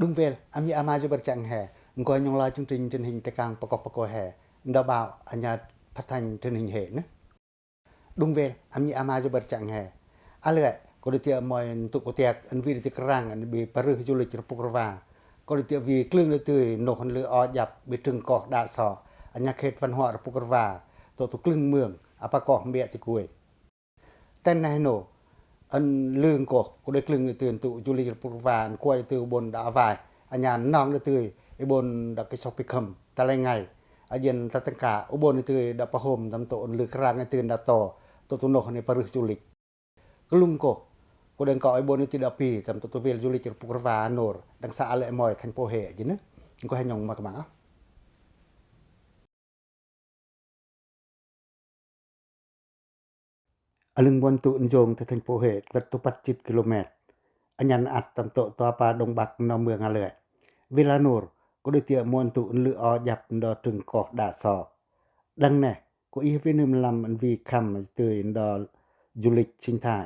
Đúng vel, ami amaja bercang he. Ngko nyong la chương trình truyền hình tekang pokok-pokok he. Nda bao anya phát thanh truyền hình he ne. Đúng vel, ami amaja bercang he. Ale ko dia moi untuk ko tiak an vi ti krang an bi paru du lịch Pukrava. Ko dia vi klung le tui no hon le o yap bi trưng kok da so. Anya khet văn hóa Pukrava. To klung mương apa kok mbia ti kuai. Ten nai no an lương koได้คลึงในตื่นตุจุลีปุรวานกวยตือบนดาวายอัญญานน้องได้ตื่นไอบนดักกิสปิคมตะไรไงอาเย็นตะตังกาอุบลได้ตื่นดับประหมตำโตนลือกรางในตื่นดาโตตัวตุนกในปรึกจุลิกลุงก็ได้ก่อไอบนในตื่นดาปีตำตัวเวลจุลิปุรวานโนร์ดังสาเลมอยทันโพเหยินก็ให้ยองมากมังอ่ะอลึงบนตุนโยงถึงโพเหตุรัตตุปัจจิตกิโลเมตรอัญญานอัดตำโตตัวปาดงบักนอเมืองอะไรเวลานูรก็ได้เตียมวนตุนลืออยับดอถึงกอกดาซอดังแน่ก็อีวินึมลำอันวีคำตื่นดอจุลิชินทาย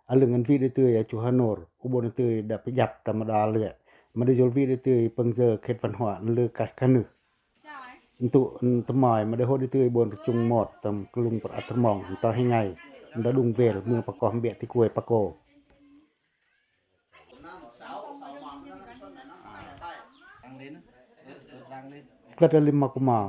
อลึงอันวีได้ตื่นจูฮานอร์อุบลตื่นดับยับตำดาเลือมันได้จุลวีได้ตื่นเปิงเจอเขตปัญหาลือกัดกันนึตุตมอยมันได้โหได้ตื่นบนจุงหมดตำกลุงปรัตมองต่อให้ไงđã đùng về mưaประกอบเบียที่กวยปะโกก็ได้ลิมมากมา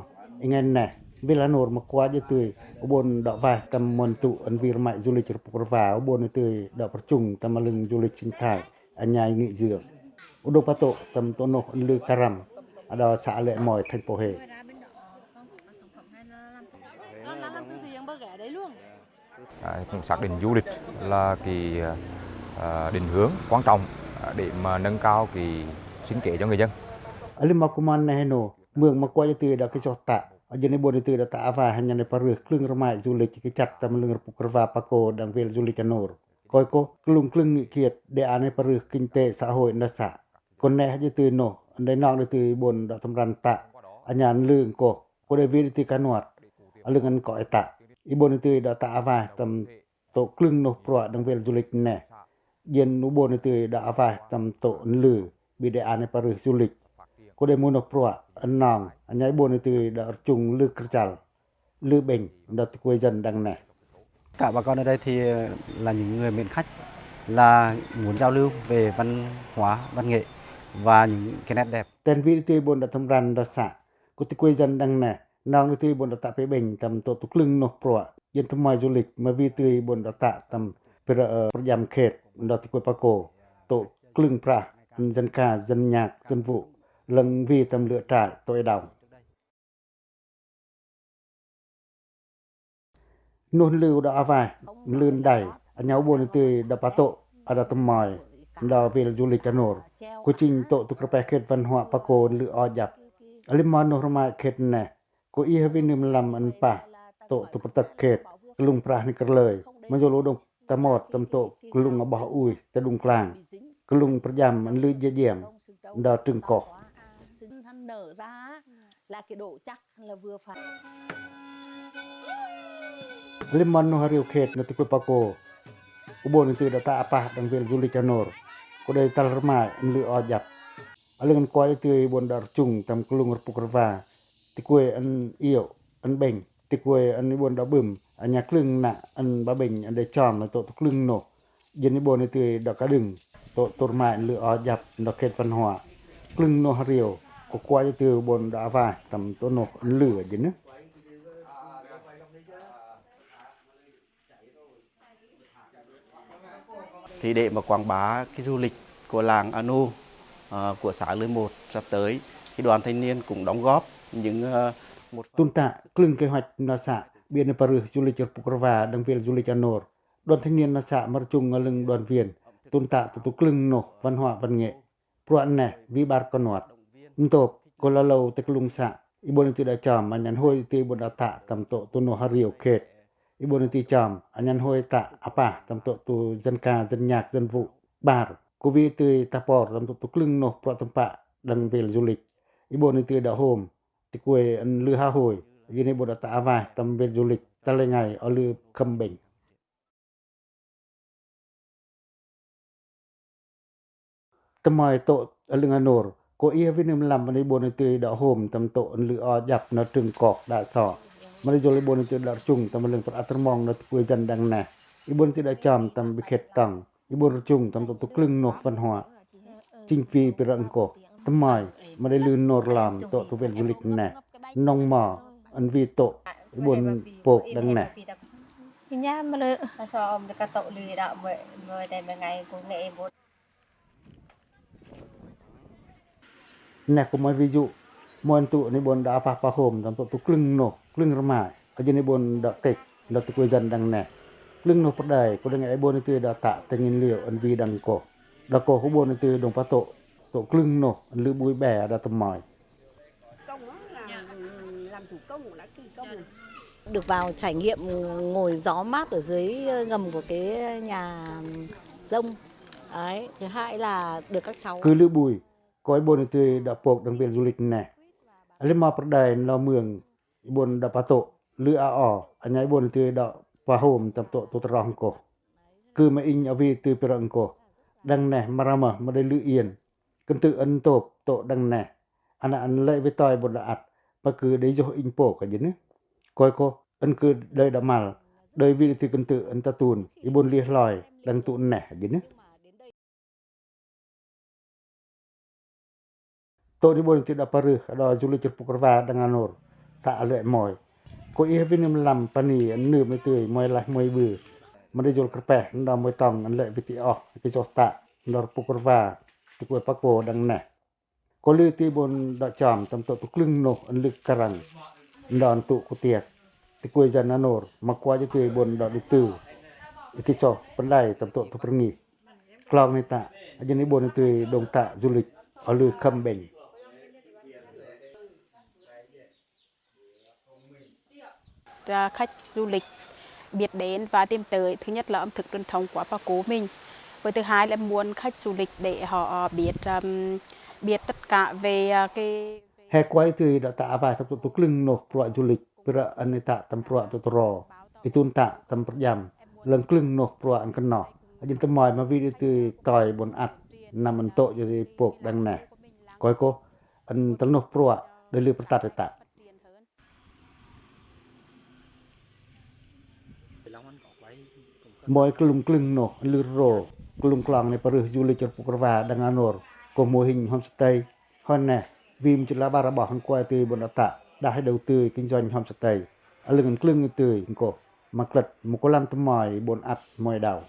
อีงั้นแน่เวลาโนรมากว่าจะตื่นอุบลดอกไฟตำมนตุอันวีรมัยจุลิจปุกรวาอุบลตื่นดอกประจุงตำมะลึงจุลิชินไทยอัญญายงิเจืออุดมปะโตตำโตโนอันลือกรัมอดอสาเลมอยทันโปเฮxác định du lịch là cái định hướng quan trọng để mà nâng cao cái sinh kế cho người dân. Alimakuman na heno, mương mà qua từ đã cái sota, ở trên bộ từ đã tạ và hành nhân paru klung ramai du lịch cái chặt tam lưng Pukrava Pako đang về du lịch Anor. Coi cô klung nghị kiệt để anh paru kinh tế xã hội nó xã. Còn này hay từ nô, anh đây nong từ bồn đã thâm ran tạ, anh nhàn lương cô đây về từ canoat, anh lưng anh cõi tạ. Ibon itu da ta avai tam to klung no pro dang vel julik ne yen ubon itu da avai tam to lư bi de ane paru julik ko de mono pro anang anyai bon itu da chung lư kerjal lư beng da quê dân đằng này cả bà con ở đây thì là những người miền khách là muốn giao lưu về văn hóa văn nghệ và những cái nét đẹp tên vi itu bon da tham ran da sa ko ti quê dân đằng nàyนางตุยบนดตะไปเบ่งตำตัวตุกลึงนกปรัวเย็นทมายจุลิกมาวีตุยบนดตะตำประยำเขตดอติกวยปะโกโตกลึงพระอันจันกาจันยากจันวุลังวีตำเลือจ่ายตัวดาวนุนลือดอาวายลื่นได้อันยาวบนตุยดปะโตอดตมายดอเวลจุลิกนอร์กุจิงโตตุกระแปเขตวันหัวปะโกลืออยับอลิมานโนรมาเขตแน่ko iya vinim lam an pa to tu pertaket kelung prah ni kerlei majolo dong tamot tamto kelung abah ui tadung klang kelung perjam an lư diem da trưng cỏ thân nở ra là cái độ chắc là vừa phải liman no hariu khet na tu pako ubon itu data apa dang vel julikanor ko dai talrmai an lư o jap alungan ko itu bon dar chung tam kelung Pukrava ti quê ăn yêu ăn bền ti quê ăn buồn đá bùm anh nhà klưng nạ ăn bá bình ăn để tròn là tổ klưng nổ dân buồn thì đỏ cá đừng tổ mại lựa ó dập đỏ kẹt văn hóa klưng nổ hà riều có qua từ buồn đá vài tầm tổ nổ ăn lửa dân nữa thì để mà quảng bá cái du lịch của làng Anu của xã Lưới Một sắp tới thì đoàn thanh niên cũng đóng góp những một tuần tạ klưng kế hoạch na xã biên paru du lịch Pukrava đang về du lịch Anor đoàn thanh niên na xã mar chung ở lưng đoàn viên tuần tạ tu klưng nổ văn hóa văn nghệ pruan này vi bar conwat ntop ko la lâu te klung xã ibon tu da cham anyan hoi ti bon ata tam to tu no hariu khet ibon ti cham anyan hoi ta apa tam to tu dân ca dân nhạc dân vụ bar ko vi tu tapor tam to klưng nổ pro tampa đang về du lịch ibon tu da home ti quê ăn lư ha hồi vì này bộ đã tạ vài tầm về du lịch ta lên ngày ở lư khâm bình tầm mai tổ ở lưng Anor Cô ia với niềm làm mà đi buồn từ đã hôm tầm tổ lựa dập nó trừng cọc đã sọ mà đi rồi buồn từ đã chung tầm lưng phát atr mong nó quê dân đằng nè đi buồn từ đã chầm tầm bị khét tầng đi buồn chung tầm tổ tục lưng nộp văn hóa chính vì bị răng cổ tầm mỏi mà đi lươn nộp làm tổ tục về du lịch nè nông mỏ ăn vi tổ đi buồn bột đằng nè Nha mà lơ sao ông được tổ lì đạo mời tại mấy ngày cũng nghệ một nè có mấy ví dụ mọi tụในบนดาปะโฮมตำตุกลึงโนกลึงระหมาเอาอยู่ในบนดอกเต็กดอกตะกุยจันดังแน่กลึงโนปะได้ก็ได้ไงไอ้บนในตือดาตะตะงินเหลียวอันวีดังโกดอกโกขบวนในตือดงปะโตโตกลึงโนอันลือบุยแบดาตะมอย làm thủ công cũng đã kỳ công rồi. Được vào trải nghiệm ngồi gió mát ở dưới ngầm của cái nhà rông. Đấy, thứ hai là được các cháu คือลือบุยก็ไอ้บนในตือดาปกดังเวลยุลิกแน่อันมาปะได้ลอเมืองบนดาปะโตลืออาออันไงบนในตือดาปะโฮมตำโตตุตรองโกคือมาอิงอวีตือเปรังโกดังแน่มารามะมาได้ลือเอียนกันตืออันโตบโตดังแน่อันอันเลยไปต่อยบนละอัดmà cứ đấy cho in bộ cả dính coi cô ân cứ đời đã mal đời vì thì cần tự ân ta tùn i bôn lia lòi đang tụn nẻ dính tôi đi bôn thì đã paru đó du lịch Pukrava đang anor tạ lệ mỏi cô i với niệm làm pani ân nửa mới tươi mỏi lại mỏi bự mà đi du kerpe đó mỏi tòng ân lệ với tí cái cho tạ đó Pukrava thì cô Paco đang nẻ có lưu ti bồn đã chạm tầm tổ tục lưng nổ ấn lực karang đòn tụ của tiệt thì quê dân anh nổ mà qua cho tươi bồn đã đi từ cái sọ vấn đề tầm tổ tục nghỉ cloud này tạ anh ấy bồn tươi đồng tạ du lịch ở lưu khâm bền Khách du lịch biết đến và tìm tới thứ nhất là ẩm thực truyền thống của Paco mình, và thứ hai là muốn khách du lịch để họ biết tất cả về cái hè quay từ đã tạ vài tập tục lưng nổ pro du lịch pra anh tạ tầm pro tổ rò itun tạ tầm yam lần lưng nổ pro anh cần nọ anh tầm mỏi mà vi từ tỏi bồn ạt nằm anh tội cho thì buộc đang nè coi cô anh tầm nổ pro để lưu bắt tạ tạ mọi lưng nổ lưu rò lưng clang này paru du lịch Pukrava đang anor có mô hình homestay hơn nè vì một lá ba bỏ hàng quay từ bọn tạ đã hay đầu tư kinh doanh homestay ở lưng lưng từ cổ mà lật một có làm tấm mỏi bọn ạt mỏi đảo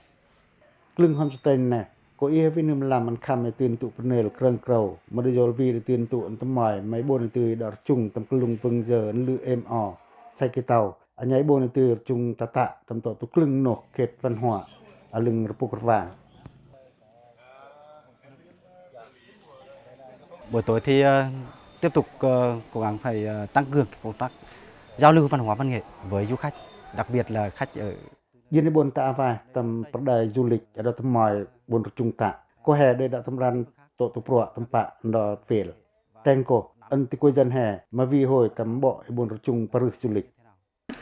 lưng homestay nè có ý với niềm làm ăn khăm để tiền tụ phần nền krân cầu mà đi rồi vì tiền tụ tấm mỏi mấy bọn từ đỏ chung tấm lưng vâng giờ lư êm xây cái tàu anh ấy bọn từ chung tạ tấm tổ tụ lưng nổ kẹt văn hóa ở lưng Pukrava. Buổi tối thì tiếp tục cố gắng phải tăng cường công tác giao lưu văn hóa văn nghệ với du khách, đặc biệt là khách ở Yên bồn tạ vài tầm bắt đời du lịch ở đó tầm mỏi bồn trung tạ có hè đây đã tầm ran tổ tổ pro tầm bạ đó về tên cổ ân thì quê dân hè mà vì hồi tầm bộ bồn trung paru du lịch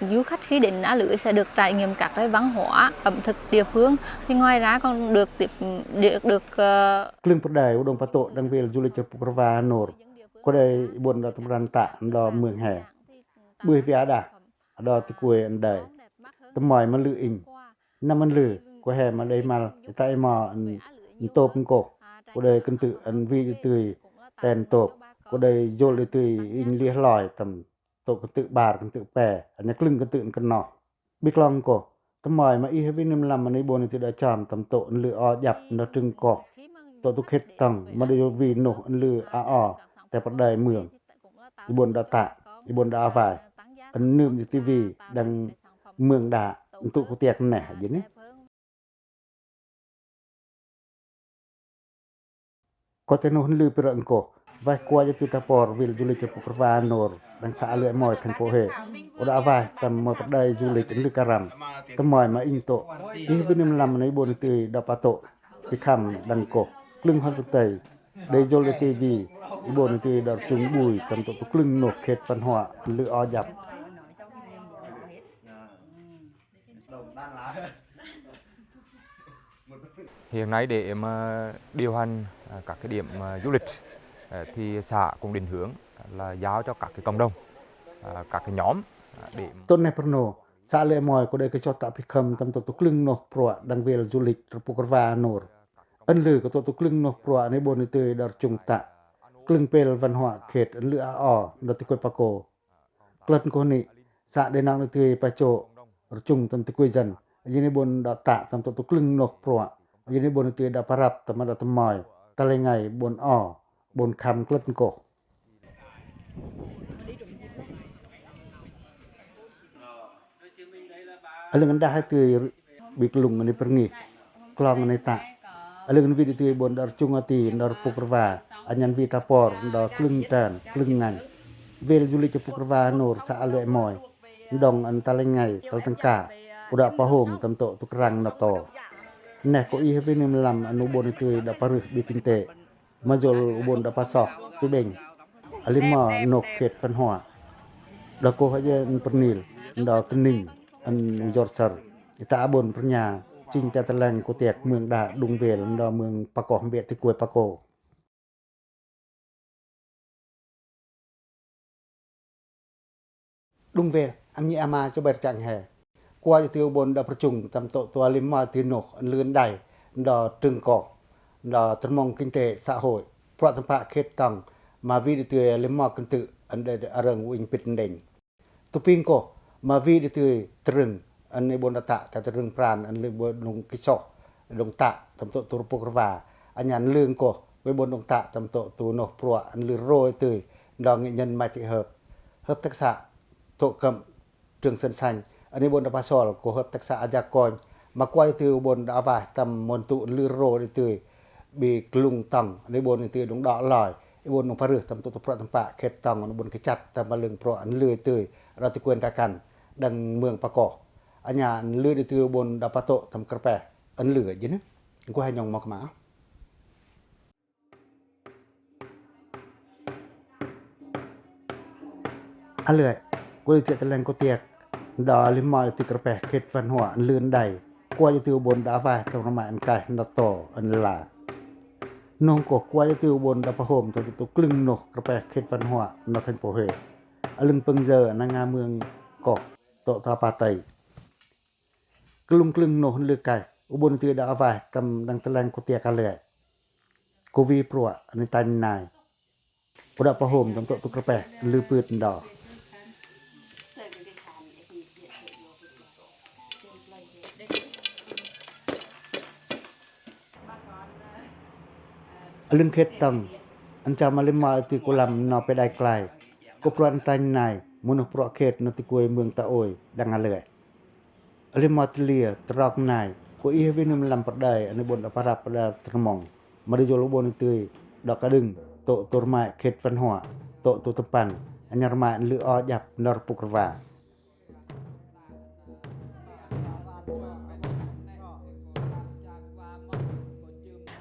du khách khi đến Á Lưới sẽ được trải nghiệm các cái văn hóa ẩm thực địa phương, thì ngoài ra còn được lưng bắt đời đông pato đang về du lịch Pukrava nor có đây bồn đó tầm ran tạ đó mường hè bưởi vía đà đó thì quê anh đời tầm mỏi mà lự inh năm anh lử có hè mà đây mà tại mò tộp cổ có đây cân tự anh vi tươi tèn tộp có đây vôเลยtươi in lia lòi tầm tổ cái tự bà cái tự bè anh nhắc lưng cái tự cái nọ biết lòng cổ tầm mỏi mà y với niềm làm mà này bồn thì đã chạm tầm tổ anh lừa dập nó trưng cỏ tổ tục hết tầng mà đây vì nổ anh lừaแต่bắt đời mường thì bồn đã tạ thì bồn đã vài anh nương thì tivi đang mường đà tụ của tiệc nẻ gì đấy có thể nói lưu bờ cổ vài qua cho ta por vì du lịch Pukrava nor đang xã lưỡi mỏi thành phố hệ đã vài tầm một đây du lịch lưu Karam tầm mỏi mà in tổ đi với niềm làm này bồn từ đập tổ cái khăm đằng cổ lưng hơn tây đây du lịch tivi bồn từ đập trúng bùi tầm tổ lưng nổ khệt văn hóa lựa dập Hiện nay để mà điều hành các cái điểm du lịch thì xã cũng định hướng là giao cho các cái cộng đồng, các cái nhóm để ต้นในប្រណូសាក់លេមយក៏ได้កចតពិខំតាមតុក្លឹងនោះប្រវដងវេលជូលិករពុករវ៉ានូរអិនលឺក៏តុក្លឹងនោះប្រវនៃបនទៅដរជុងតាក្លឹងពេលវ៉ាន់ហွာខេតអិនលឺអដតិគុយបកោក្លិនកូនេះសាក់ដេណងទៅបច្ចោរជុងតាមតិគុយចិនយីនេះបនដតាតាមតុក្លឹងនោះប្រវយីនេះបនទៅដបរាប់តាមដតម៉យតលេងៃបនបនខំក្លិនកោAlang dah tu biklung ni pergi kelang ni tak. Alang vid tu bon dar cungati dar pukrwa anyan vitapor dar klung tan klungan. Vel juli ke pukrwa nur sa alu emoy. Dong antalengai tal tengka. Udak pahom tamto tukrang nato. Neh ko i hevenim lam anu bon tu da paruh bikinte. Majol bon da pasok tu beng. Alima nok khet pan hoa. Da ko haja pernil da keningอันยอดสรตาบนปรญญาจริงแต่ตะแลงโกเตียกเมืองดาดุงเวลดอเมืองปะกอเบติกวยปะโกดุงเวลอันนี้อามาจะเบิดจังแห่กว่าจะติวบนดอประจุงตำโตตัวลิมมาตินกอันเลือนใดดอตึงกอกดอตรมงกินเตxã hội เพราะตำปะเขตตังมาวิดิเตลิมมากันตึอันเดอเริงวิงปิดเด่งตุปิงโกมาวีดิตือตรึงอันในบนตะแต่ตรึงปราณอันในบนลงกิโซลงตะตำโตตุรปุกรวาอันยันเรื่องก็ไว้บนลงตะตำโตตูนกปลัวอันลือโรยตือดองเงินมาติเฮิบทักษะโตกำตรึงสันสันอันในบนตะปาซอลก็เฮิบทักษะอาจากรมากวยตือบนอาวาตำมนตุลือโรยตือบีกลุงตังในบนตือดงดอกลอยไอ้บนลงพรึกตำโตตุพระตำปะเขตตังบนกิจัดตำมาลึงปลัวอันลือตือเราติกวนตากันดังเมืองปะกออันญาลือดิตือบนดาปะโตทำกระแปอันเหลือยินกูให้ยองมากมาอันเหลือกูดิเตตะแลงกูเตียกดาลิมาติกระแปเขตฟันหัวอันลือนใดกูจะตือบนดาวาตรมาอันไกนดโตอันลานงกกูจะตือบนดาปะโฮมตัวกลึงนกกระแปเขตฟันหัวนทันโปเฮอลึงเปิงเจอนางาเมืองกอกโตทาปาไตกลุ่มกลึงโนหลือไก่อุบลตือดาวายกำดังตะแลงกุเตียกะเลยโควีปรัวอันตันนายปรดประโหมตำโตตุกระแปลือปืนดอลึงเขตตังอันจามาลิมาติกุลัมนอไปได้ไกลก็ปรนตันนายมนุษย์ประเขตนติกวยเมืองตะโอยดังอะไรอลิมาตเลียตรอกนายก็อีเฮวินุมลำประไดอันบนอภราประดาตรมองมาดิโยลบนตุยดอกกระดึงโตตุรมาเขตฟันหัวโตตุตปันอัญญรมาลืออยับนรปุกรวา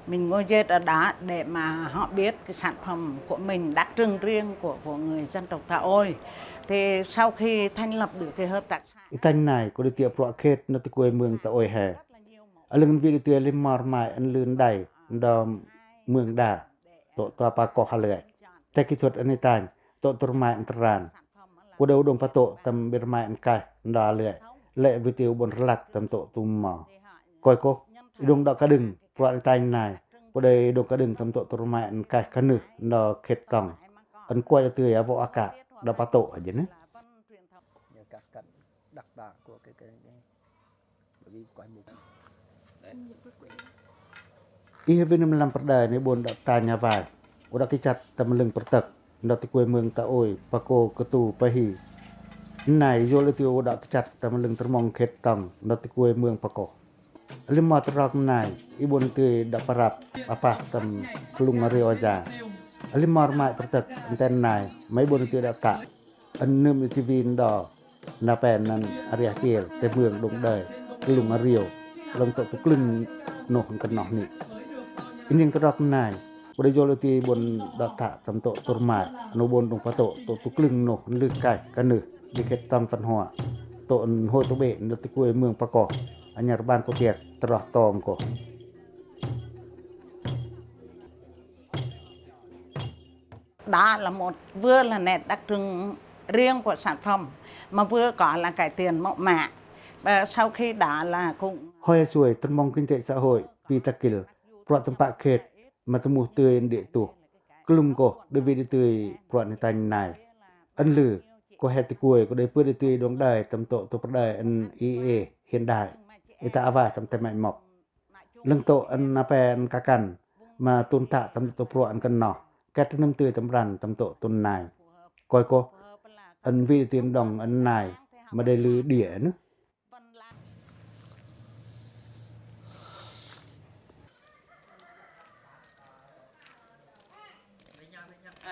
Mình ngồi dệt ở đó để mà họ biết cái sản phẩm của mình đặc trưng riêng của người dân tộc Tà Ôi. Thì sau khi thành lập được cái hợp tác xã Thanh này có được tiệp rõ kết nó quê mường Tà Ôi hè. Ở lưng vì được lên mò mài ăn lươn đầy đò mường đà tổ tòa bà cọ hà lợi. Tại kỹ thuật anh tàn tổ tổ mài ăn tràn. Của đầu đồng phá tổ tầm bề mài ăn cài đò lợi. Lệ với tiêu bồn lạc tầm tổ tùm mò. Coi cô, đồng đọ cá đừng gọi tay này. Của đây đồng cá đừng tầm tổ tổ mài ăn cài cá nữ đò khét còng. Ấn qua cho tươi võ á cả đò phá tổ ở dưới nữa. Đặc tả của cái bởi vì quái mục ý với năm làm phát đờiในบนดับตาญาวายอุดกิจัดตำลึงประตักดติกวยเมืองตะโอยปะโกกระตูปะหีนายโยลติอุดกิจัดตำลึงตรมองเขตตังดติกวยเมืองปะโกลิมอตรอกนายอีบนตือดับปรับapaตำกลุงเรียวจาลิมอร์มายประตักอันแตนนายไม่บนตือดับตะอันนึมทีวีนดอนาแปนนั้นอาริยาเกลแต่เมืองดงเดยกลุงเรียวลงตกกลึงโนของกันนอกนี่อินยังตรอกนายบริโยลตีบนดอกตะตำโตตุรมาโนบนตรงพระโตตุกลึงโนลึกไก่กันนึดิเขตตังฟันหัวโตนโฮโตเบนดติกวยเมืองปะกออัญญารบานโกเตียกตรอกตอมโก đá là một vừa là nét đặc trưng riêng của sản phẩm mà vừa có là cải thiện mẫu mã. Và sau khi đá là cũng ហយសួយត្រមងគិនតេសហយពីតាគិលប្រតំបាក់ខេតមកតមុះទឿនដេទុក្លុំកោដេវីដទឿប្រតនតាញ់ណៃអិនលឺក៏ហេតគួយក៏ដេពឺដទឿដងដែរតំតទៅប្រដែរអិន EA ហ៊ានដែរអ៊ីតាអាវ៉ាតំតែម៉ៃមកលឹងតអិនណាប៉ែនកាកាន់មកទុនតាតំទៅប្រអិនកាន់ណោះកែតនឹមទឿតំរានតំតទុនណៃកយក៏អិនវីដទឿដងអិនណៃមកដេលឺឌៀន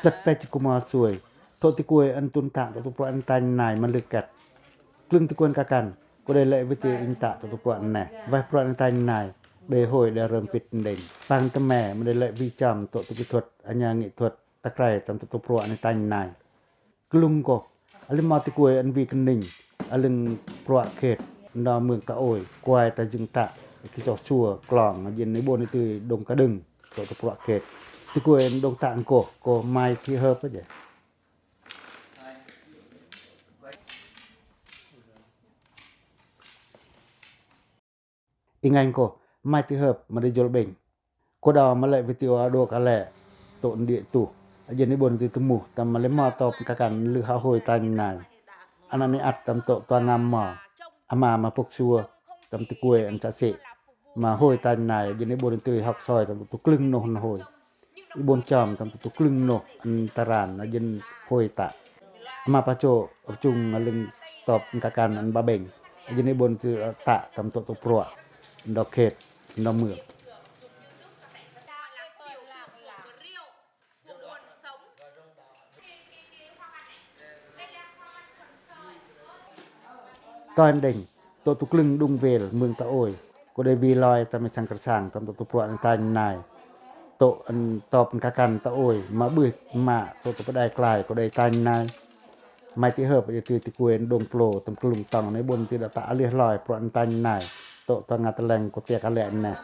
Tất bè chỉ cũng mà xuôi, thôi thì cuối ăn tuân tạ tổ tục ăn tay này mà lực kẹt, lưng thì quên cả cần, có đây lệ với tiền in tạ tổ tục ăn này, vài pro ăn tay này, để hồi để rầm pít đỉnh, bằng tâm mẹ mà đây lệ vi chậm tổ tục kỹ thuật, anh nhà nghệ thuật, tắc rải trong tổ tục ăn tay này, lưng cô, anh mà thì cuối ăn vi cân đỉnh, anh lưng pro kẹt, nó mường tạ ổi, quay ta dừng tạ, cái giỏ xùa, còng, yên lấy bồn từ đồng cá đừng, tổ tục pro kẹt. Thì cô em đông tạng cô mai thì hợp vậy. In anh cô mai thì hợp mà đi dồn bệnh. Cô đào mà lại với tiêu đồ cả lẻ tộn địa tủ. Giờ này buồn từ tụm mù tầm mà lấy mò tọp cả cản lư hao hồi tay này. Anh ấy ắt tầm tộ toàn ngam mò. Mà phục xua tầm từ quê anh cha sĩ. Mà hồi tay này giờ này buồn từ học soi tầm tụ lưng nôn hồi. Ibon chom tam tu klung no antaran ajen hoi ta ma pacho chung lưng top kakan an ba beng ajen ibon tu ta tam to pro ndo khet ndo mưa toàn đỉnh to tu klung dung vel mương ta oi ko de vi loi tam sang sang tam to pro an tan nai tổ tọp cả căn ta ôi mà bưởi mà tổ có đài cài có đài tan này mai tí hợp từ từ quyền đồng plo tầm lùng tòngในบนที่đã tạ liệt lòi proan tan này tổ toàn ngặt lành của tiệc ăn lẹn này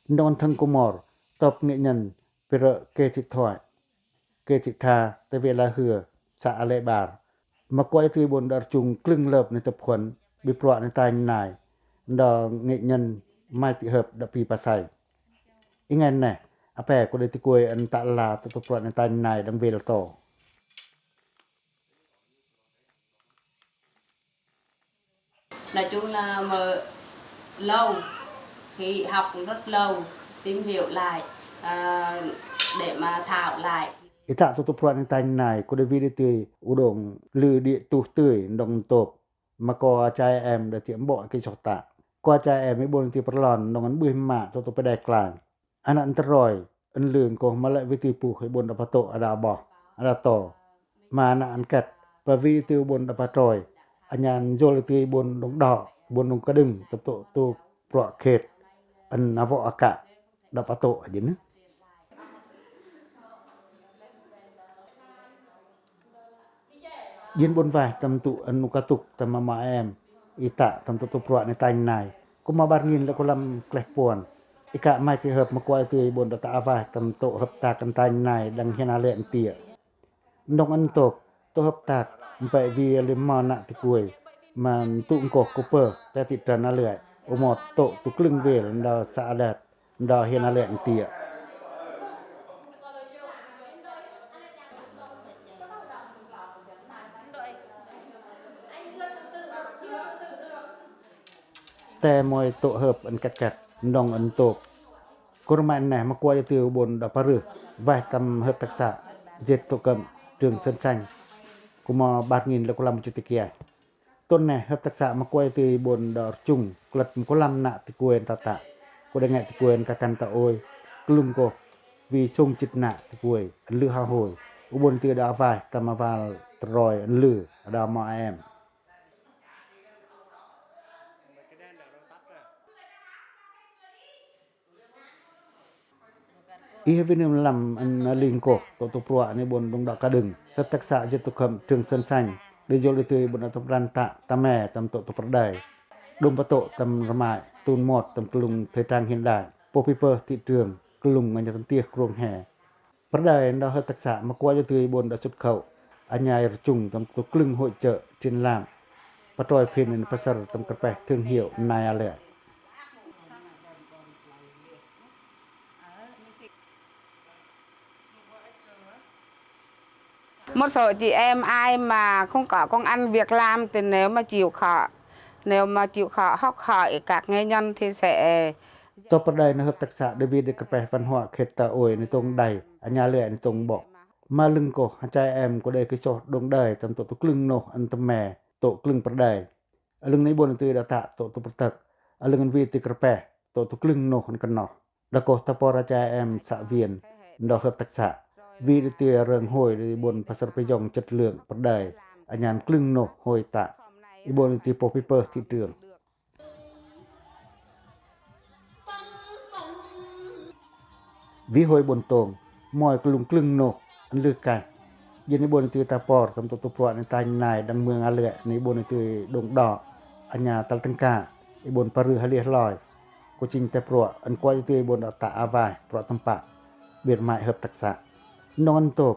non thân của mор tọp nghệ nhân về kê thị thoại kê thị tha tại vì là hừa xã lệ bà mà quay từ bồn đợt trùng clưng lợpในtập khuẩn bị proanในtay này đò nghệ nhân mai thị hợp đã pi pa sai ý ngàn này apè của đây thì quay anh tạ là tập proanในtay này đang về là tổ nói chung là mở lâu khi học cũng rất lâu tìm hiểu lại để mà thảo lại ý tạ tổ proanในtay này của đây video tươi u đồng lư địa tu tươi đồng tộp mà có trai em đã tiệm bộ cái chọc tạ qua trai em mấy bồn thì bắt lòn nó ngắn bưởi mạ cho tôi phải đại cài anh ăn rồi anh lường có mà lại với từ phụ hay bồn đập tổ ở đào bỏ ở đào tổ mà anh ăn kẹt và vì từ bồn đập rồi anh nhàn rồi từ bồn đống đỏ bồn đống cá đừng tập tổ tu bọ khệt anh nó vọ cả đập tổ ở dưới nữa Yên bồn vài tầm tụ ân nụ ca tục tầm mà em ý tạ tầm tụ tục rọaในtay này có mà bát nghìn là có làm kẹp buồn ý cả mai thì hợp mà quay từ bồn đã tạ vài tầm tụ hợp tạc ăn tay này đang hiện lẹn tỉa nông ăn tộp tụ hợp tạc vậy vì liếm mò nặng thì cuối mà tụ cổ cổ pờ ta tịt trần á lưỡi ô một tụ tụ lưng về là đò xạ đẹp đò hiện lẹn tỉaแต่มวยโตเหิบอันกัดๆนองอันโตกรมันnày mà quay từ bồn đập rử vài tầm hợp tác xã dệt tổ cầm trường sơn xanh cũng mà 3.000 là có làm chủ tịch kia tôn này hợp tác xã mà quay từ bồn đỏ trùng lật có làm nạ thì quyền tạ có đề nghị thì quyền cả căn tạ ôi lung cô vì sung chít nạ thì quyền lư hao hồi bồn từ đã vài tầm mà vào rồi lư đào mà em ý với niềm làm anh linh cổ tổ tục rọaในบนดงดอกกระดึงhợp tác xã dân tộc khẩm trường sơn xanh để vô từ bồn tập ran tạ ta mẹ tầm tổ tụcประใดดงประโตตำระมาย ตูนหมดตำกลุงเทยtrang hiện đại po paper thị trườngกลุงอันจะตำเตียกรงแห่ประเดนเราทักษะมากว่าจะตือบนดสุดเขาอันยายจุงตำตัวกลึงhội trợ triển lãm ปะตอยเพนในภาษาตำกระแปะถึงเหี่ยวนายอะไรmột số chị em ai mà không có công ăn việc làm thì nếu mà chịu khó học hỏi các nghệ nhân thì sẽ ต่อประเดนะครับทักษะเดวิดกระแปะvăn hóa เขตตาโอยในตรงใดอันยาเลยในตรงบอกมาลึงก็หันใจแอมก็ได้คือโซดงได้ตำตัวกลึงโนอันตแม่โตกลึงประเดอลึงในบนตือดาตะโตตุประตักอลึงอันวีติกระแปะโตตุกลึงโนอันกันเนาะแล้วก็ตะปอราใจแอมสะเวียนดอกครับทักษะวีดตือเริงห้อยในบนภาษาพยองจัดเลืองประเดอันยานกลึงโนห้อยตะอีบนตือโปปิเปอร์ที่เตืองวิหอยบนตรงมอยกลุงกลึงโนอันเลือกกันยืนในบนตือตาปอดตำตัวปลอดในตายนายดังเมืองอาเลือในบนตือดงดอกอัญญาตัลตังกาอีบนปะรือฮะเลียลอยกูจริงแต่ปลอดอันกว่าตือบนตาอาวายปลอดตำปะเบียดหมายเฮบตักษะนอนตก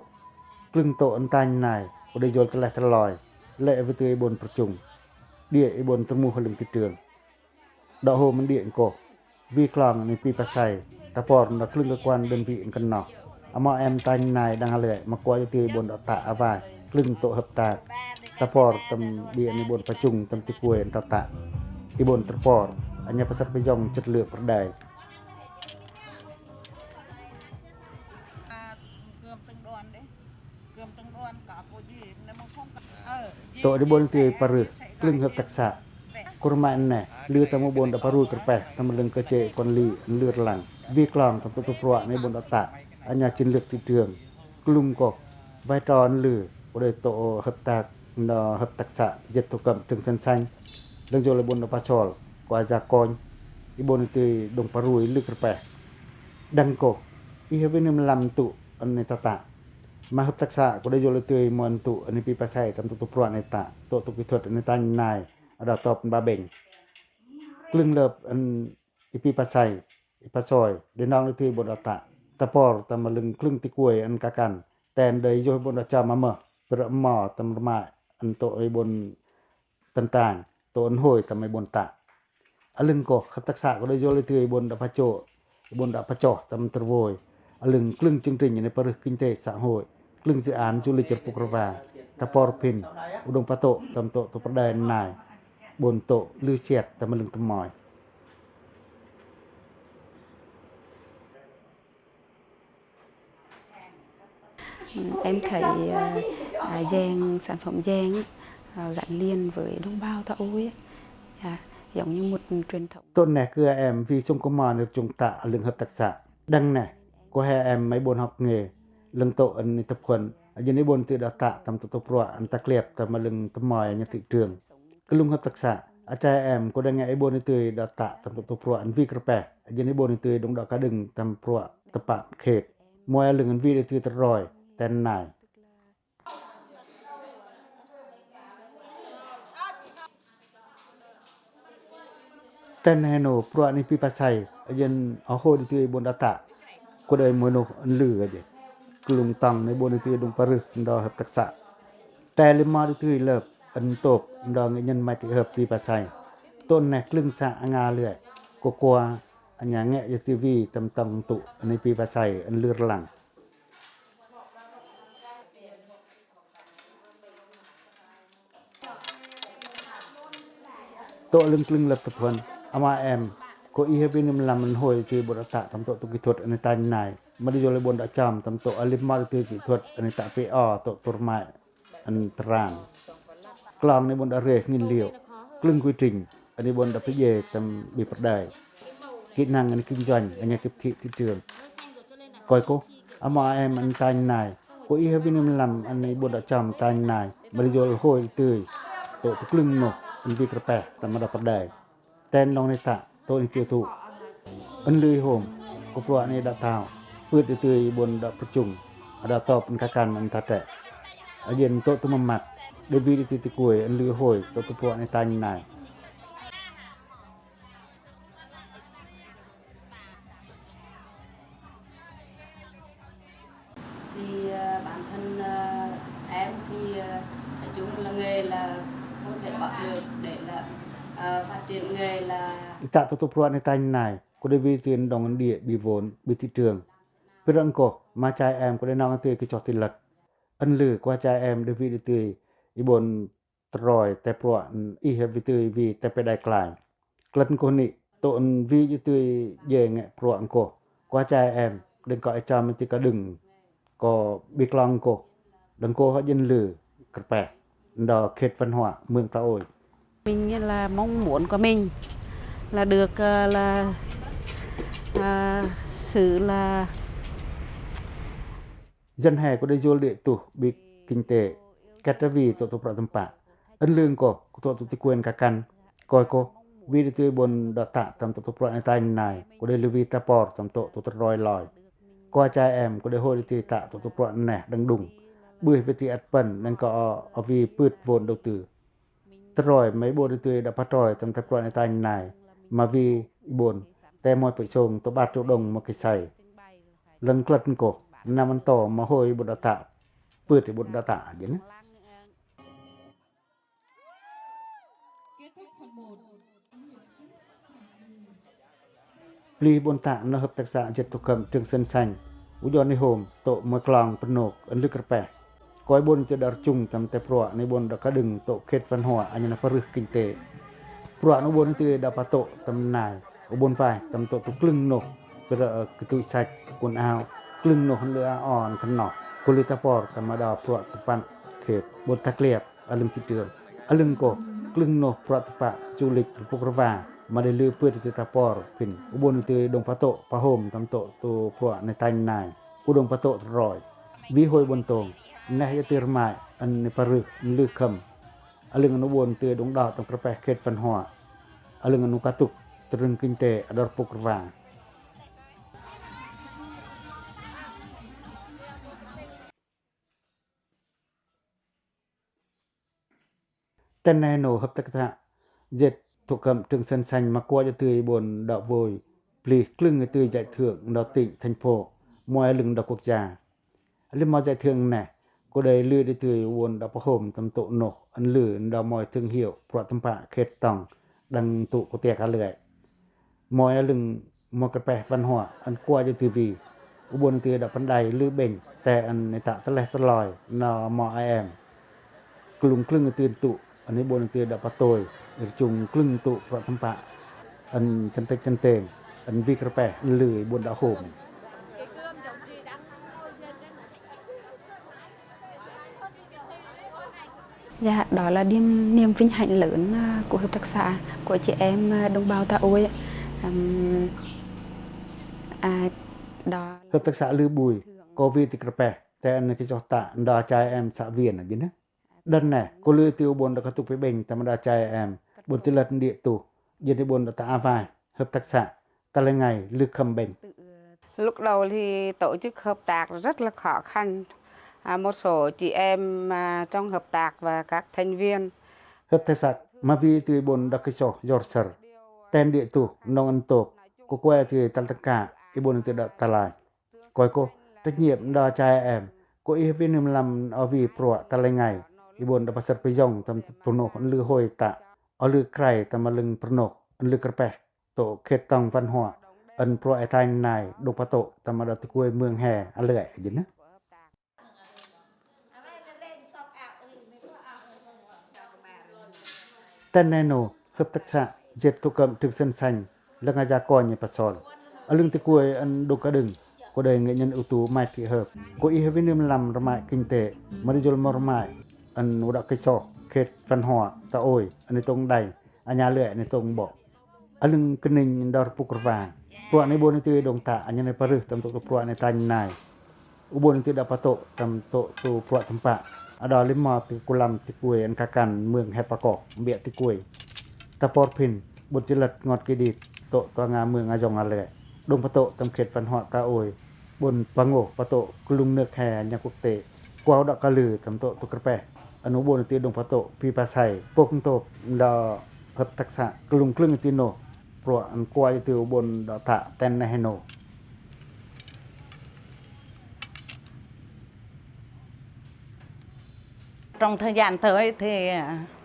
กลึงโตอันตายนายกูได้โยนตะแลตะลอยเละไปตือบนประจุงเดียอีบนตะมูหลึงติเตืองดอกโฮมันเดียนโกวีกลองในปีปะไซตะปอดนักคลึงกะกวนเดินปีอันกันเนาะอมอแอมตายนายดังเลยมากว่าจะตือบนดอกตะอาวายกลึงโตหับตาตะปอดตำเบียในบนประจุงตำติกวยอันตะอีบนตะปอดอันยาภาษาพยองจัดเลือกประใดโตในบนตือปะรึกลึงหับตักษะกุรมาอันแน่เลือตะมบนดะปะรูกระแปะตะมะลึงกะเจกอนลีเลือดหลังวีกลองตำตุปรวในบนดอกตะอัญญาจินเลือกติเตืองกลุ่มกอกใบตอนลือบ่ได้โตหับตากนอหับตักษะเจ็ดตุกำถึงสันสันเรื่องโยลบนดปะชอลกว่าจากอนอีบนตือดงปะรูลึกกระแปะดังกอกอีเฮเวนมลำตุอันในตะตะมาหับตักษะก็ได้โยลตือมอนตุอันในปีปะไสตำตุปรวในตะโตตุกิทดในตานนายอดาตอบบาเบงกลึงเลิบอันอีปีปะไสอีปะซอยได้น้องตือบนดตะตะปอร์ตะมะลึงครึ่งติกวยอันกะกันแต่นได้โยบนจามาเมอประหมอตะมะอันโตไอบนต่างๆโตอันโหยตะไมบนตะอลึงก็ขับตักษะก็ได้โยเลยตือบนดะพะโจบนดะพะจอตะมตรโวยอลึงครึ่งจึงติงในปรึกกินเตสะโหยครึ่งสิอานจุลิจปุกรวาตะปอร์พินอุดมปะโตตะมโตตุประดานนายบนโตลือเสียดตะมะลึงตะมอยEm thấy dàn sản phẩm dàn gắn liền với đồng bào Tà Ôi giống như một truyền thống. ต้นแหน่คือแอมวีซุงกมาในจุงตะเรื่องหับตักษะดังแหน่ก็ให้แอมไม่บนฮอกเงเรื่องโตอันนิตพลอันนี้บนตือดาตะตำตุปรวอันตะเกลียบตะมะลึงตะมอยอันติเตืองกลุงหับตักษะอาจารย์แอมก็ได้ไงไอ้บนตือดาตะตำตุปรวอันวีกระแปะอันนี้บนตือดงดอกกระดึงตำปรวตะปะเขตมวยเรื่องอันวีได้ตือตะรอยแต่นายแต่แนโนปรวในปีปะไซยันเอาโหดิตือบนดาตะก็ได้มวยโนอันลือเดกลุงตังในบนตือดงปะรึดอหับตักษะแต่ลิมาดิตือเลิบอันตบดอเงินมาติหับปีปะไซต้นแนกลึงสะงาเลือยกลัวอันหยังแงยติวีตำตุในปีปะไซอันเลือหลังโตลึงกลึงลับตะพนอามาแอมก็อีเฮบินมลำมันโหยตือบรตะตำโตตุกิทดอันตายนายมาดิโยเลบนดะจามตำโตอลิมมาตือกิทดอันตะเปอโตตุรมาอันตรางกลางในบนดะเรงินเลียวกลึงกุยจริงอันนี้บนดะพเยตำบีประไดกินางอันกินจันอันยติบทิติเตือนก้อยโกอามาแอมอันตายนายก็อีเฮบินมลำอันในบนดะจามตายนายมาดิโยเลโหยตือโตตุกลึงโนอันบีกระแปะตำมาดะประไดแตนลองในตะโตอิเตียตุอันลือโฮมกปรวในดะตาวพืชตือบนดะประจุงอดาตอบอันกะกันอันตะแตะอเย็นโตตุมมัดเดวีดิติกวยอันลือโหยโตตุปรวในตายนาย được để là phát triển nghề là Tạ tổ tục ruộngในnày có đề vi tiền đồng địa bị vốn bị thị trường. Vì rằng cổ mà trai em có đề nong tươi cái chọt thị lật. Ân lử qua trai em đề vi đi tươi ý bồn tròi tại ruộng ý hợp vi tươi vì tại bề đại cài. Lần cô nị tộn vi đi tươi về nghệ ruộng cổ qua trai em đừng gọi cho mình thì có đừng có biết lòng cổ. Đừng cô họ dân lử cật bẻ đó khết văn hóa mương ta ôi. Mình là mong muốn của mình là được sự là Dân hè có đây vô lệ tủ bị kinh tế kết ra vì tổ tục rộng bạ ân lương của tổ tục quyền cả căn coi cô vì đi tươi bồn đợt tạ tầm tổ tục rộng tay này có đây lưu vi ta bò tầm tổ tục roi lòi qua trai em có đây hôi đi tươi tạ tổ tục rộng nẻ đang đùng bưởi về tươi ạt bẩn nên có ở vì bứt vốn đầu tư ta rồi mấy bộ đi tươi đã bắt rồi tầm tập rộng tay này mà vì bồnแต่มอยไปส่งตัวบาทตัวดงมาใส่ลังกลัดก็นำมันต่อมาห้อยบนดาตะเปิดที่บนดาตะอย่างนี้ปลีบนตะนหับตักษะเจ็ดตุกรรมจึงเส้นสันอุยอนในโฮมโตมวยกลางปนกอันลึกกระแปะก้อยบนจะดาจุงตำแต่ปลวในบนดากระดึงโตเขตฟันหัวอันยนพรึกกินเตปลวในบนนี่ดาปะโตตำนายอุบลฝ่ายตำโตตุกลึงนกเปรกตุยสัจกุนอาวกลึงนกเรืออ่อนขนอกกุลิตาปอร์ตมาดาปลวตปันเขตบนตะเกลียบอลึงติเตือนอลึงโกกลึงนกปลวตปะจุลิกปุกระวามาได้ลือเพื่อติตาปอร์ขึ้นอุบลนี่ดงปะโตปะโฮมตำโตตัวปลวในตันนายอุดงปะโตรอยวิหอยบนตรงนายเตือหมายอันในปรึกลึกคำอลึงอนุบลเตือดงดาวตำกระแปะเขตฟันหัวอลึงอนุกาตุกตรึงกินเตอดอร์ปุกระวาแต่ในโนหับตะกะเจ็ดถูกกำถึงสันสันมากว่าจะตือบนดอกโวยปลีครึ่งตือใจเถืองดอกติทันโพมวยลึงดอกกุกจาลิมอใจเถืองแน่ก็ได้ลือได้ตือวนดอกประโหมตำโตนกอันลือดอกมอยถึงเหี่ยวเพราะตำปะเขตตองดังตุกเตียกะเลื่อยมอยลึงมอกระแปะฟันหัวอันกว่าจะตือวีอุบลตือดอกปันไดลือเบ่งแต่อันในตะตะแลตะลอยนอมอไอแอมกลุ่มครึ่งตือตุอันนี้บนเตือดอกปะโตยจุงครึ่งตุเพราะตำปะอันจันเตจันเตงอันวิกระแปะลือบนดอกโหมDạ, đó là niềm vinh hạnh lớn của hợp tác xã, của chị em đồng bào Ta Ôi. Hợp tác xã Lư Bùi có vi tịch rập bè,แต่อันนี้ก็จะตะดาใจแอมสะเวียนอย่างนี้นะดันแน่ก็ลือติวบนดอกกระตุกไปเบ่งธรรมดาใจแอมบนติลัดเดียตุยืนในบนตะอาวายhợp tác xãตะละไงลึกคำเบ่ง Lúc đầu thì tổ chức hợp tác rất là khó khăn. Một số chị em trong hợp tác và các thành viên. Hợp tác xã mà vì từ bồn đặc sổ Yorkshire, tên địa tù nông ăn tổ, cô quay từ Tân Tất Cả, ý bồn từ đợt ta lại. Coi cô, trách nhiệm đo trai em, cô ý viên nêm làm ở vì pro ta lại ngày, ý bồn đã bắt sật bây dòng tầm tổ nổ ấn lư hồi tạ, ở lư krai tầm mà lưng pro nổ, ấn lư cà bè, tổ kết tòng văn hóa, ấn pro ai thanh này, đục bà tổ tầm mà đợt quê mương hè, ăn lưỡi dính á. Tên này nổ hợp tác xã dệt tổ cầm trực sân xanh là ngài gia coi như bà sòn ở lưng từ cuối ăn đồ cá đừng có đời nghệ nhân ưu tú Mai Thị Hợp có ý với niềm làm ra mại kinh tế mà đi dồn mò mại ăn ưu đạo cây sọ khết văn hóa ta ôi ăn tông đầy ăn nhà lệ ăn tông bỏ ở lưng kinh ninh đào phục vàng pruạ này bồn từ đồng tạ ăn nhà paru tầm tổ pruạ này tan này ubon từ đào pato tầm tổ tu pruạ tầm pạ ở đó lên mò từ Kulam từ cuối ăn cá cằn mường hẹp cỏ bịa từ cuối ta port pin bột chỉ lật ngọt cây địt tổ toa ngà mường ngà dòng ngà lệ đông pato tầm khệt văn hóa ta ôi bồn pangô pato kulung nước hè nhà quốc tế qua đạo ca lử tầm tổ tu cà anh nói bồn từ đông pato pi pa sai pok tổ đò hợp tác xã kulung kling từ nổ pro ăn qua từ bồn đò tạ ten này nổ Trong thời gian tới thì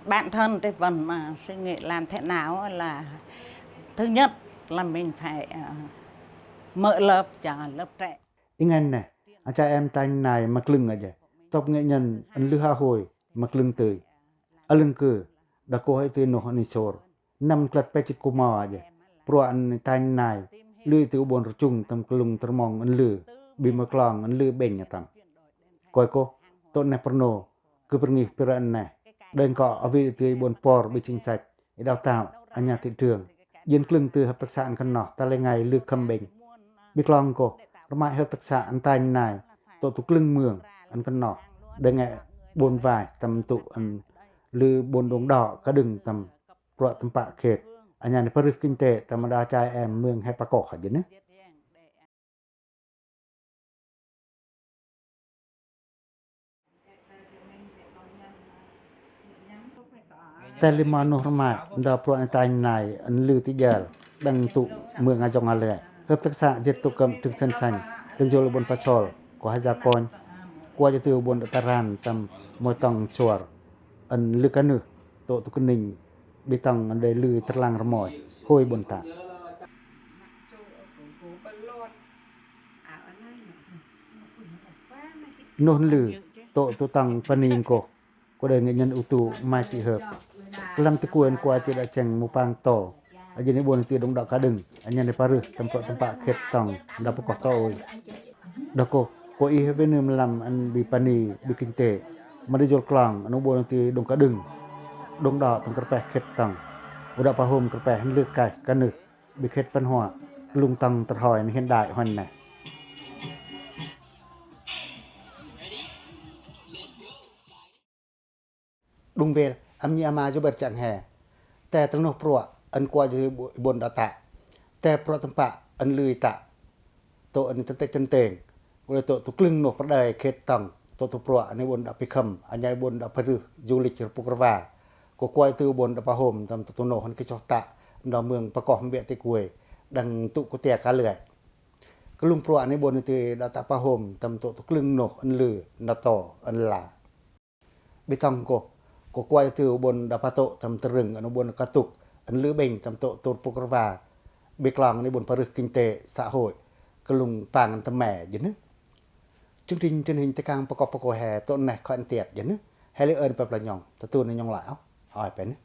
bản thân thì vẫn mà suy nghĩ làm thế nào là thứ nhất là mình phải mở lớp cho lớp trẻ. Ingan nè, cha em tanh này mặc lưng aja. Top nghệ nhân ân lư ha hồi mặc lưng tươi. Alưng cử đã cô hay tươi nổ hòn sor. Năm klad pechit cô mò aja. Pro anh tanh này lư từ ubon rung tam kelung termong ân lư. Bi maklong ân lư benya tam. Koi ko tot ne perno cứ pergi peran nè. Đơn cọ avi tươi bon por bi chính sách. Đào tạo anh nhà thị trường. Yên klưng từ hợp tác xã ăn nọ ta lên ngày lư khâm bình. Bi klong ko រមាយហឹបទឹកសាអន្តៃណៃតទុក្លឹងមឿងអនកណោដងបួនវាយតំទុអនលឺបួនដងដកកដឹងតំប្រតំបៈខេតអញ្ញានព្រឹកគិនតេធម្មតាចាយអែមមឿងហេបកកហយណាតែលីម៉ានោះរមាយដល់ប្រអន្តៃណៃអនលឺទីយ៉ាលដឹងទុមឿងអាចងអលហឹបទឹកសាចិត្តទុកំទឹកសិនសាញ់ដឹងយល់បនប៉ាសលក៏ហាយកនគួរទៅបនតារានតាមមួយតងសួរអនលឹកនោះតទុកនិញបេតងអនដែលលឺត្រឡាំងរមយហួយបនតានោះលឺតទុតងបនីងក៏ដែលnghệ nhân ưu tú mai thị hợp làm tư quyền qua chỉ đã chèn một pang to ở dưới này buồn thì đông đảo cá đừng anh nhân để paru tempat khét tòng đã có tôi đó cô y bên nêm làm anh bị pani bị kinh tế mà đi dột clang anh buồn thì đông cá đừng đông đảo tempat khét tòng udah pahom kerpeh lược cài cá nực bị khét văn hóa lung tòng tật hỏi hiện đại hoàn này Đúng về, âm nhạc mà cho bật chẳng hè.แต่ตรงนปรอันกว่าจะบนดาตะแต่ปรตำปะอันลือตะโตอันตั้งแต่จันเตงเวลาโตตุกลึงนประได้เขตตังโตตุปรอันในบนดาพิคำอันใหญ่บนดาพรือยูริจปุกรวาก็กว่าตือบนดาปะโฮมตำตุโนหันกิจตะดาวเมืองประกอบเบียติกวยดังตุกุเตียกาเลื่อยก็ลุงปรอันในบนตือดาตะปะโฮมตำโตตุกลึงนอันลือดาโตอันลาบิตังก็กว่าตือบนดาปะโตตำตรึงอันบนกระตุกอันลือเบ่งตำโตตุปุกรวาเบกลางในบนปรึกกินเตxã hội กลุงปางอันตะแม่อยู่นึchương trình truyền hình tây cangประกอบประกอบแห่ต้นnày có anh tiệtอยู่นึให้เลื่อนไปประยองตะตูนในยองหลายเอาไปนึ